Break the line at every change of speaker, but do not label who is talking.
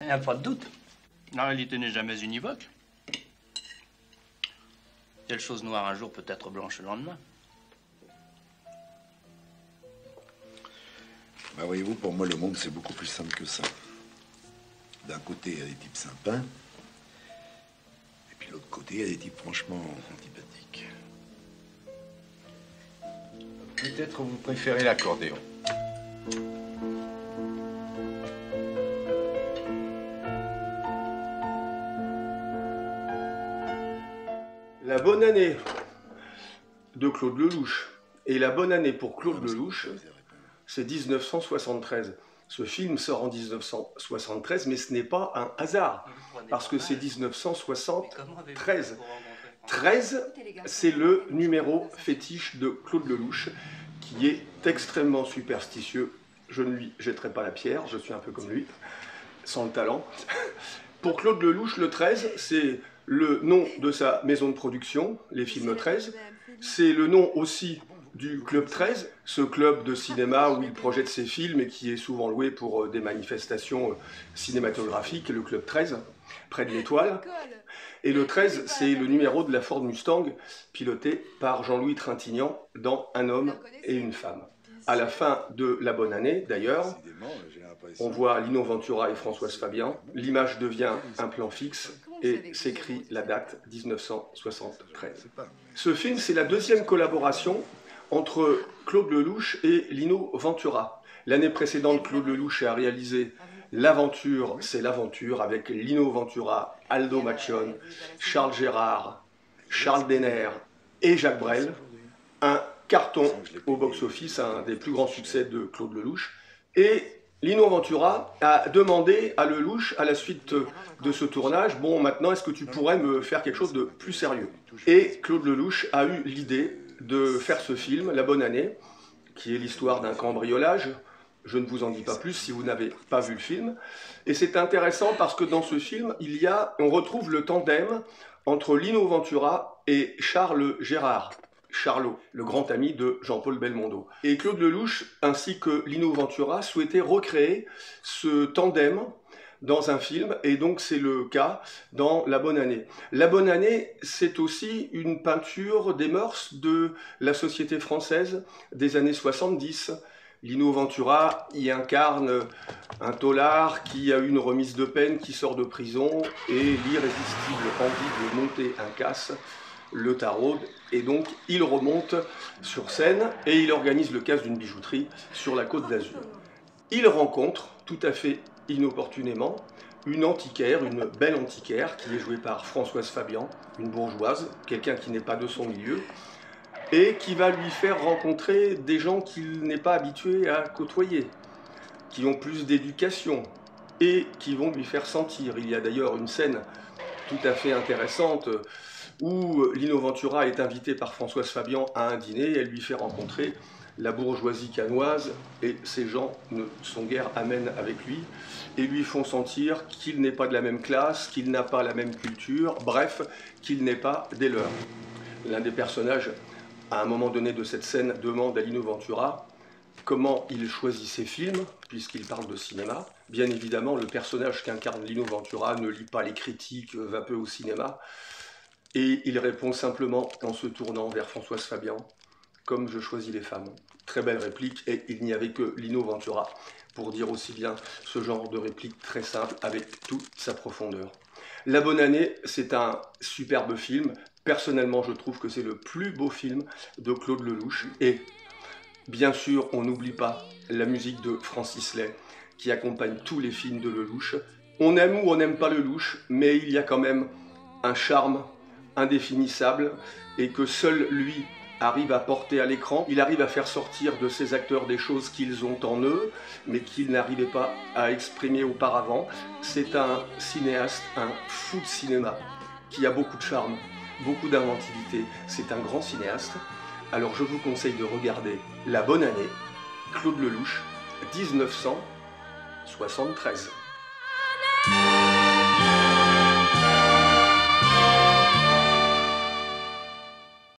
n'y a pas de doute.
La réalité n'est jamais univoque. Telle chose noire un jour peut être blanche le lendemain.
Bah voyez-vous, pour moi, le monde, c'est beaucoup plus simple que ça. D'un côté, il y a des types sympas. Et puis de l'autre côté, il y a des types franchement antipathiques.
Peut-être vous préférez l'accordéon.
La bonne année de Claude Lelouch. Et la bonne année pour Claude Lelouch, c'est 1973. Ce film sort en 1973, mais ce n'est pas un hasard, parce que c'est 1973. 13, c'est le numéro fétiche de Claude Lelouch, qui est extrêmement superstitieux. Je ne lui jetterai pas la pierre, je suis un peu comme lui, sans le talent. Pour Claude Lelouch, le 13, c'est le nom de sa maison de production, les films 13. C'est le nom aussi du Club 13, ce club de cinéma où il projette ses films et qui est souvent loué pour des manifestations cinématographiques, le Club 13, près de l'Étoile. Et le 13, c'est le numéro de la Ford Mustang, piloté par Jean-Louis Trintignant dans Un homme et une femme. À la fin de la bonne année, d'ailleurs, on voit Lino Ventura et Françoise Fabian. L'image devient un plan fixe et s'écrit la date 1973. Ce film, c'est la deuxième collaboration entre Claude Lelouch et Lino Ventura. L'année précédente, Claude Lelouch a réalisé L'aventure, c'est l'aventure avec Lino Ventura, Aldo Macchione, Charles Gérard, Charles Denner et Jacques Brel. Un carton au box-office, un des plus grands succès de Claude Lelouch. Et Lino Ventura a demandé à Lelouch, à la suite de ce tournage, bon, maintenant, est-ce que tu pourrais me faire quelque chose de plus sérieux? Et Claude Lelouch a eu l'idée de faire ce film, La Bonne Année, qui est l'histoire d'un cambriolage. Je ne vous en dis pas plus si vous n'avez pas vu le film. Et c'est intéressant parce que dans ce film, on retrouve le tandem entre Lino Ventura et Charles Gérard. Charlot, le grand ami de Jean-Paul Belmondo. Et Claude Lelouch, ainsi que Lino Ventura, souhaitaient recréer ce tandem dans un film, et donc c'est le cas dans La Bonne Année. La Bonne Année, c'est aussi une peinture des mœurs de la société française des années 70. Lino Ventura y incarne un taulard qui a eu une remise de peine, qui sort de prison, et l'irrésistible envie de monter un casse le taraude, et donc il remonte sur scène et il organise le casse d'une bijouterie sur la Côte d'Azur. Il rencontre, tout à fait inopportunément, une antiquaire, une belle antiquaire, qui est jouée par Françoise Fabian, une bourgeoise, quelqu'un qui n'est pas de son milieu, et qui va lui faire rencontrer des gens qu'il n'est pas habitué à côtoyer, qui ont plus d'éducation, et qui vont lui faire sentir. Il y a d'ailleurs une scène tout à fait intéressante où Lino Ventura est invité par Françoise Fabian à un dîner, elle lui fait rencontrer la bourgeoisie cannoise, et ces gens ne sont guère amènes avec lui, et lui font sentir qu'il n'est pas de la même classe, qu'il n'a pas la même culture, bref, qu'il n'est pas des leurs. L'un des personnages, à un moment donné de cette scène, demande à Lino Ventura comment il choisit ses films, puisqu'il parle de cinéma. Bien évidemment, le personnage qu'incarne Lino Ventura ne lit pas les critiques, va peu au cinéma, et il répond simplement en se tournant vers Françoise Fabian, comme je choisis les femmes. Très belle réplique, et il n'y avait que Lino Ventura pour dire aussi bien ce genre de réplique très simple avec toute sa profondeur. La Bonne Année, c'est un superbe film. Personnellement, je trouve que c'est le plus beau film de Claude Lelouch. Et bien sûr, on n'oublie pas la musique de Francis Lay, qui accompagne tous les films de Lelouch. On aime ou on n'aime pas Lelouch, mais il y a quand même un charme indéfinissable et que seul lui arrive à porter à l'écran. Il arrive à faire sortir de ses acteurs des choses qu'ils ont en eux, mais qu'ils n'arrivaient pas à exprimer auparavant. C'est un cinéaste, un fou de cinéma, qui a beaucoup de charme, beaucoup d'inventivité. C'est un grand cinéaste. Alors je vous conseille de regarder La Bonne Année, Claude Lelouch, 1973.